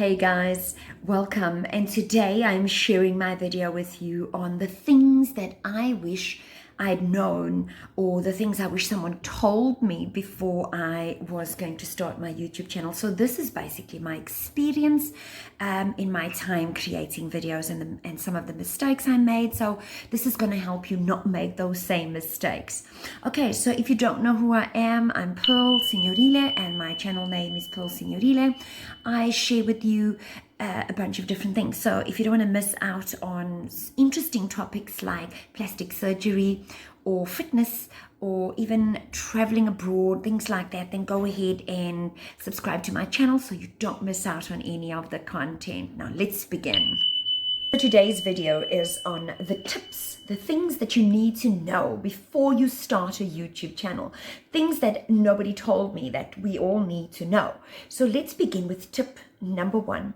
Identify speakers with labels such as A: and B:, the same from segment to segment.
A: Hey guys, welcome, and today I'm sharing my video with you on the things that I wish I'd known, or the things I wish someone told me before I was going to start my YouTube channel. So this is basically my experience in my time creating videos and some of the mistakes I made. So this is going to help you not make those same mistakes. Okay, so if you don't know who I am, I'm Pearl Signorile and my channel name is Pearl Signorile. I share with you a bunch of different things. So if you don't want to miss out on interesting topics like plastic surgery or fitness or even traveling abroad, things like that, then go ahead and subscribe to my channel so you don't miss out on any of the content. Now let's begin. So today's video is on the tips, the things that you need to know before you start a YouTube channel, things that nobody told me that we all need to know. So let's begin with tip number one.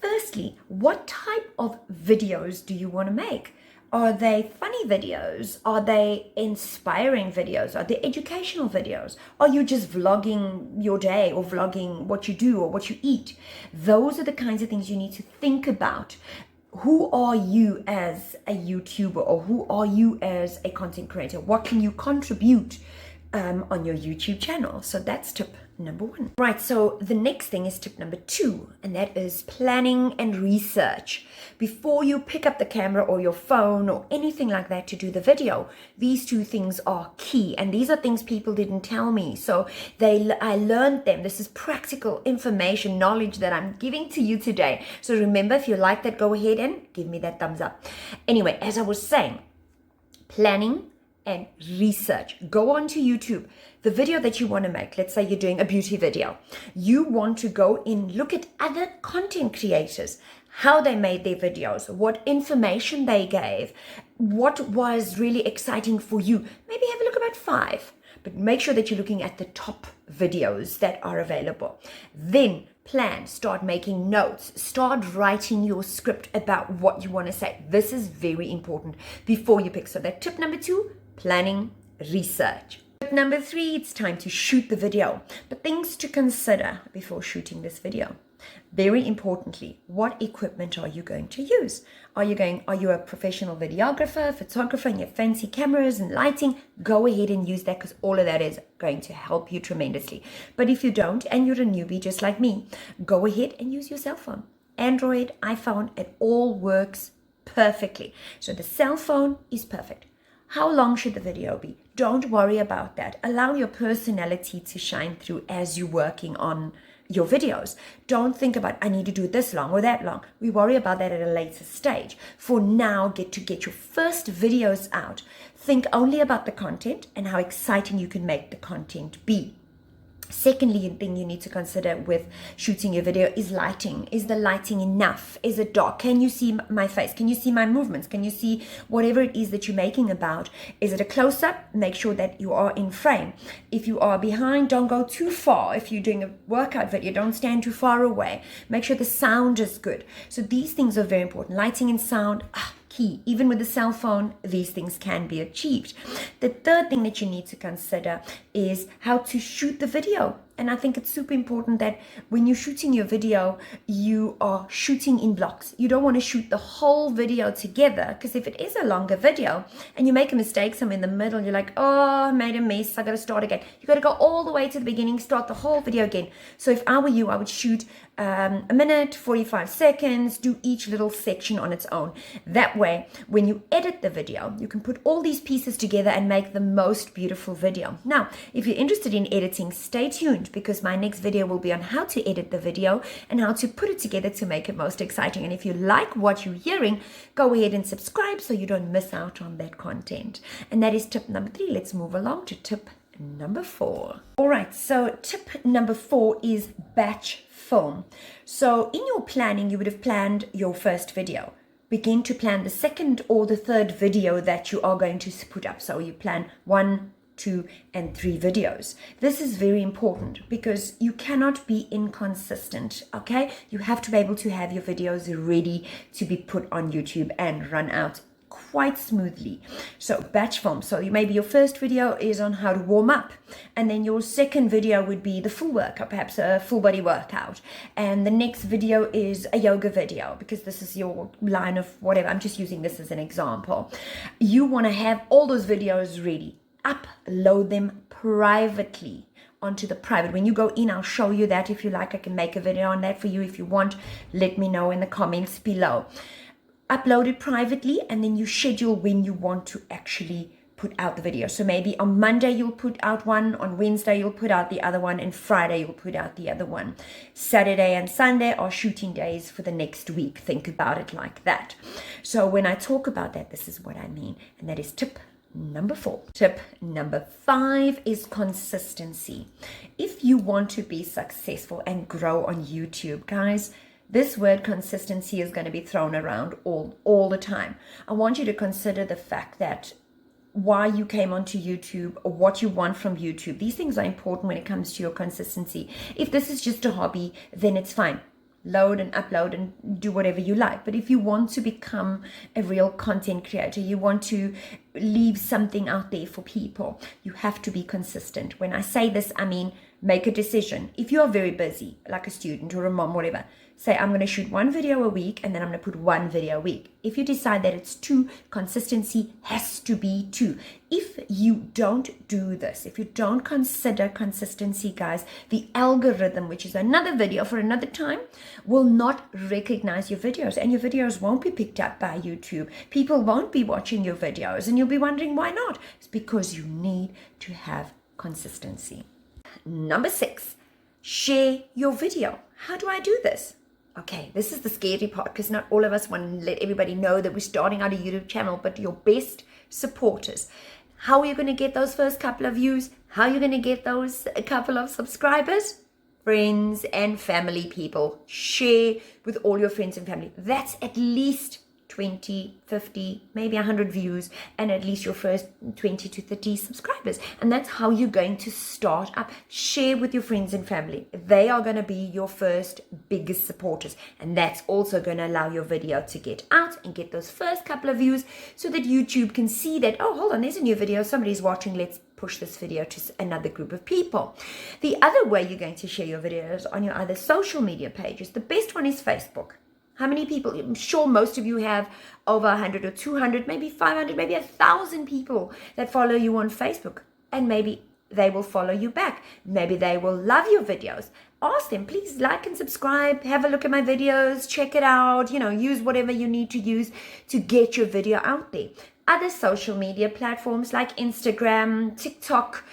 A: Firstly, what type of videos do you want to make? Are they funny videos? Are they inspiring videos? Are they educational videos? Are you just vlogging your day or vlogging what you do or what you eat? Those are the kinds of things you need to think about. Who are you as a YouTuber, or who are you as a content creator? What can you contribute on your YouTube channel? So that's tip number one. Right, so the next thing is tip number two, and that is planning and research. Before you pick up the camera or your phone or anything like that to do the video, these two things are key, and these are things people didn't tell me. So I learned them. This is practical information, knowledge that I'm giving to you today. So remember, if you like that, go ahead and give me that thumbs up. Anyway, as I was saying, planning and research. Go onto YouTube. The video that you want to make, let's say you're doing a beauty video, you want to go in, look at other content creators, how they made their videos, what information they gave, what was really exciting for you. Maybe have a look about 5, but make sure that you're looking at the top videos that are available. Then plan, start making notes, start writing your script about what you want to say. This is very important before you pick. So that tip number 2, planning, research. Tip number 3, it's time to shoot the video. But things to consider before shooting this video. Very importantly, what equipment are you going to use? Are you a professional videographer, photographer, and you have fancy cameras and lighting? Go ahead and use that, because all of that is going to help you tremendously. But if you don't, and you're a newbie just like me, go ahead and use your cell phone. Android, iPhone, it all works perfectly. So the cell phone is perfect. How long should the video be? Don't worry about that. Allow your personality to shine through as you're working on your videos. Don't think about, I need to do it this long or that long. We worry about that at a later stage. For now, get your first videos out. Think only about the content and how exciting you can make the content be. Secondly, the thing you need to consider with shooting your video is lighting. Is the lighting enough? Is it dark? Can you see my face? Can you see my movements? Can you see whatever it is that you're making about? Is it a close-up? Make sure that you are in frame. If you are behind, don't go too far. If you're doing a workout video, don't stand too far away. Make sure the sound is good. So these things are very important. Lighting and sound, key. Even with the cell phone, these things can be achieved. The third thing that you need to consider is how to shoot the video. And I think it's super important that when you're shooting your video, you are shooting in blocks. You don't want to shoot the whole video together, because if it is a longer video and you make a mistake somewhere in the middle, you're like, oh, I made a mess, I got to start again. You got to go all the way to the beginning, start the whole video again. So if I were you, I would shoot a minute, 45 seconds, do each little section on its own. That way, when you edit the video, you can put all these pieces together and make the most beautiful video. Now, if you're interested in editing, stay tuned, because my next video will be on how to edit the video and how to put it together to make it most exciting. And if you like what you're hearing, go ahead and subscribe so you don't miss out on that content. And that is tip number 3. Let's move along to tip number 4. All right, so tip number 4 is batch film. So in your planning, you would have planned your first video. Begin to plan the second or the third video that you are going to put up. So you plan 1, 2, and 3 videos. This is very important because you cannot be inconsistent, okay? You have to be able to have your videos ready to be put on YouTube and run out quite smoothly. So batch film. So maybe your first video is on how to warm up, and then your second video would be the full workout, perhaps a full body workout, and the next video is a yoga video, because this is your line of whatever. I'm just using this as an example. You want to have all those videos ready, upload them privately onto the private. When you go in, I'll show you that. If you like, I can make a video on that for you. If you want, let me know in the comments below. Upload it privately, and then you schedule when you want to actually put out the video. So maybe on Monday you'll put out one, on Wednesday you'll put out the other one, and Friday you'll put out the other one. Saturday and Sunday are shooting days for the next week. Think about it like that. So when I talk about that, this is what I mean, and that is tip number 4. Tip number 5 is consistency. If you want to be successful and grow on YouTube, guys, this word consistency is going to be thrown around all the time. I want you to consider the fact that why you came onto YouTube, or what you want from YouTube. These things are important when it comes to your consistency. If this is just a hobby, then it's fine. Load and upload and do whatever you like. But if you want to become a real content creator, you want to leave something out there for people, you have to be consistent. When I say this, I mean make a decision. If you are very busy, like a student or a mom, whatever, say I'm going to shoot 1 video a week, and then I'm going to put 1 video a week. If you decide that it's 2, consistency has to be 2. If you don't do this, if you don't consider consistency, guys, the algorithm, which is another video for another time, will not recognize your videos, and your videos won't be picked up by YouTube. People won't be watching your videos, and you'll be wondering why not. It's because you need to have consistency. Number 6, share your video. How do I do this? Okay, this is the scary part, because not all of us want to let everybody know that we're starting out a YouTube channel, but your best supporters. How are you going to get those first couple of views? How are you going to get those couple of subscribers? Friends and family, people. Share with all your friends and family. That's at least 20, 50, maybe 100 views, and at least your first 20 to 30 subscribers. And that's how you're going to start up. Share with your friends and family. They are going to be your first biggest supporters, and that's also going to allow your video to get out and get those first couple of views, so that YouTube can see that, oh, hold on, there's a new video, somebody's watching, let's push this video to another group of people. The other way you're going to share your videos on your other social media pages, the best one is Facebook. How many people? I'm sure most of you have over 100 or 200, maybe 500, maybe 1,000 people that follow you on Facebook. And maybe they will follow you back. Maybe they will love your videos. Ask them, please like and subscribe. Have a look at my videos. Check it out. Use whatever you need to use to get your video out there. Other social media platforms like Instagram, TikTok,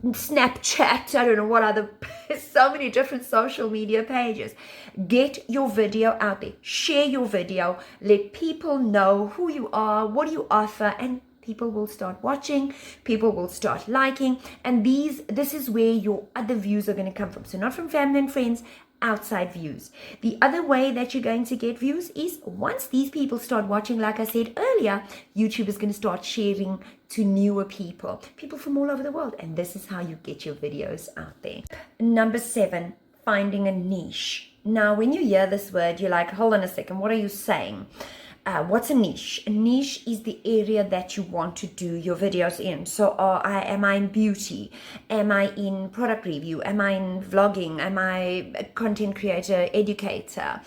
A: Snapchat, I don't know what other, so many different social media pages. Get your video out there. Share your video. Let people know who you are, what you offer, and people will start watching, people will start liking, and this is where your other views are going to come from. So not from family and friends, outside views. The other way that you're going to get views is once these people start watching, like I said earlier, YouTube is going to start sharing to newer people from all over the world, and this is how you get your videos out there. Number 7, finding a niche. Now, when you hear this word, you're like, hold on a second, what are you saying? What's a niche? A niche is the area that you want to do your videos in. So am I in beauty? Am I in product review? Am I in vlogging? Am I a content creator, educator?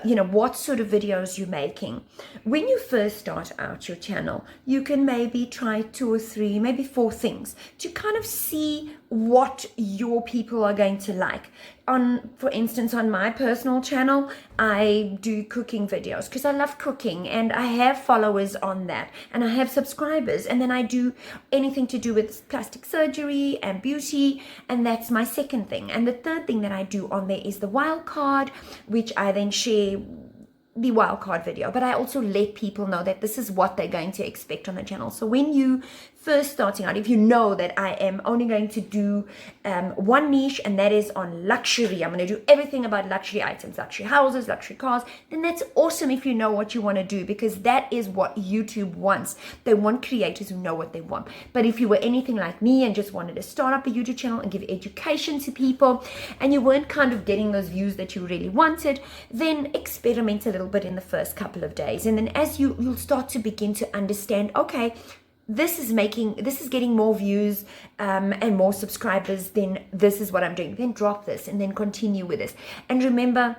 A: What sort of videos you're making. When you first start out your channel, you can maybe try 2 or 3, maybe 4 things to kind of see what your people are going to like. For instance, on my personal channel, I do cooking videos because I love cooking, and I have followers on that, and I have subscribers, and then I do anything to do with plastic surgery and beauty, and that's my second thing. And the third thing that I do on there is the wild card, which I then share the wildcard video, but I also let people know that this is what they're going to expect on the channel. So when you first starting out, if you know that I am only going to do one niche, and that is on luxury, I'm going to do everything about luxury items, luxury houses, luxury cars, then that's awesome if you know what you want to do, because that is what YouTube wants. They want creators who know what they want. But if you were anything like me and just wanted to start up a YouTube channel and give education to people, and you weren't kind of getting those views that you really wanted, then experiment a little little bit in the first couple of days. And then as you'll start to begin to understand, okay, this is getting more views and more subscribers, then this is what I'm doing. Then drop this and then continue with this. And remember,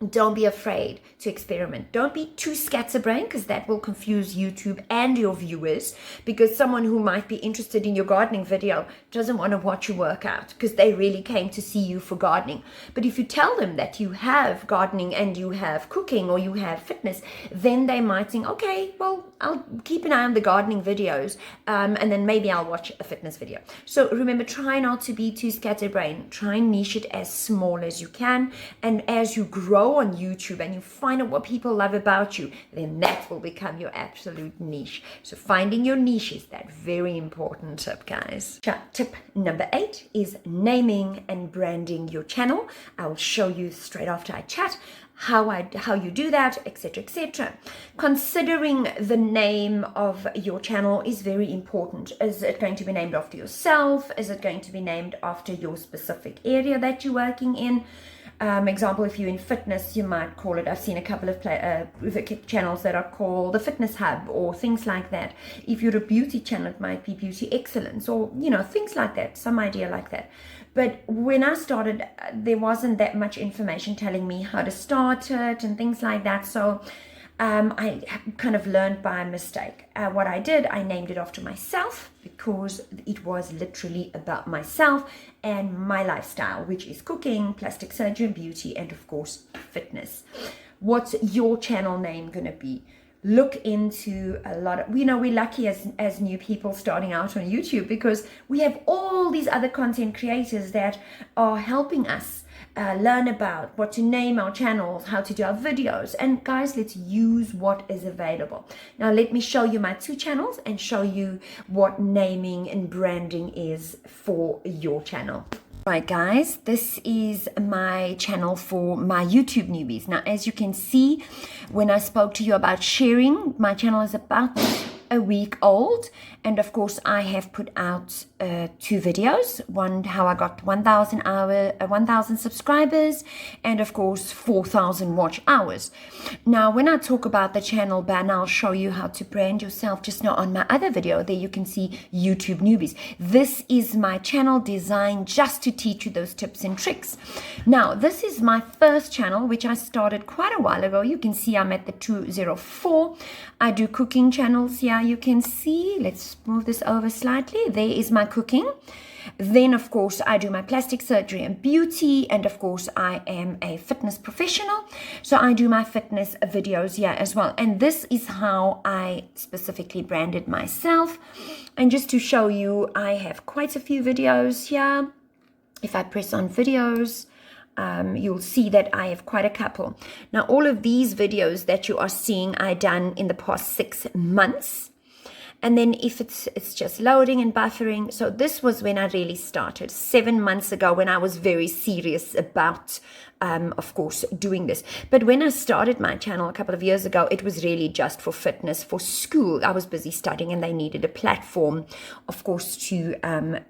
A: don't be afraid to experiment. Don't be too scatterbrained, because that will confuse YouTube and your viewers, because someone who might be interested in your gardening video doesn't want to watch you work out because they really came to see you for gardening. But if you tell them that you have gardening and you have cooking or you have fitness, then they might think, okay, well, I'll keep an eye on the gardening videos and then maybe I'll watch a fitness video. So remember, try not to be too scatterbrained. Try and niche it as small as you can. And as you grow on YouTube and you find out what people love about you, then that will become your absolute niche. So finding your niche is that very important tip, guys. Tip number 8 is naming and branding your channel. I will show you straight after I chat how you do that, etc., etc. Considering the name of your channel is very important. Is it going to be named after yourself? Is it going to be named after your specific area that you're working in? Example, if you're in fitness, you might call it, I've seen a couple of channels that are called the Fitness Hub or things like that. If you're a beauty channel, it might be Beauty Excellence or, things like that, some idea like that. But when I started, there wasn't that much information telling me how to start it and things like that. So I kind of learned by mistake. What I did, I named it after myself because it was literally about myself and my lifestyle, which is cooking, plastic surgery, beauty, and of course, fitness. What's your channel name going to be? Look into a lot of, we're lucky as new people starting out on YouTube because we have all these other content creators that are helping us learn about what to name our channels, how to do our videos. And guys, let's use what is available. Now let me show you my 2 channels and show you what naming and branding is for your channel. Right, guys, this is my channel for my YouTube newbies. Now, as you can see, when I spoke to you about sharing, my channel is about a week old, and of course I have put out 2 videos. One, how I got 1,000 subscribers, and of course 4,000 watch hours. Now when I talk about the channel banner, I'll show you how to brand yourself. Just now on my other video there you can see YouTube newbies. This is my channel designed just to teach you those tips and tricks. Now this is my first channel, which I started quite a while ago. You can see I'm at the 204. I do cooking channels here. You can see, let's move this over slightly. There is my cooking. Then of course I do my plastic surgery and beauty, and of course I am a fitness professional, so I do my fitness videos here as well. And this is how I specifically branded myself. And just to show you, I have quite a few videos here. If I press on videos, you'll see that I have quite a couple. Now all of these videos that you are seeing I done in the past 6 months. And then if it's just loading and buffering. So this was when I really started 7 months ago, when I was very serious about of course doing this. But when I started my channel a couple of years ago, it was really just for fitness, for school. I was busy studying and they needed a platform, of course, to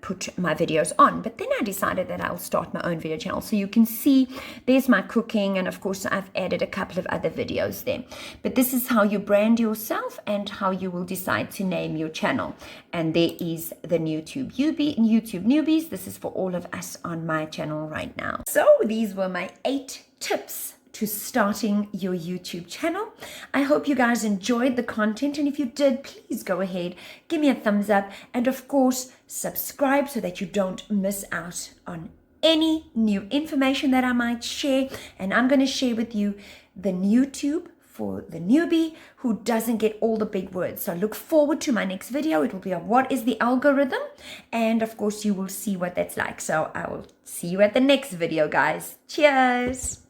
A: put my videos on. But then I decided that I'll start my own video channel. So you can see there's my cooking, and of course I've added a couple of other videos there. But this is how you brand yourself and how you will decide to name your channel. And there is the YouTube newbies. This is for all of us on my channel right now. So these were my 8 tips to starting your YouTube channel. I hope you guys enjoyed the content, and if you did, please go ahead, give me a thumbs up, and of course subscribe so that you don't miss out on any new information that I might share. And I'm going to share with you the YouTube for the newbie who doesn't get all the big words. So look forward to my next video. It will be on what is the algorithm, and of course you will see what that's like. So I will see you at the next video, guys. Cheers.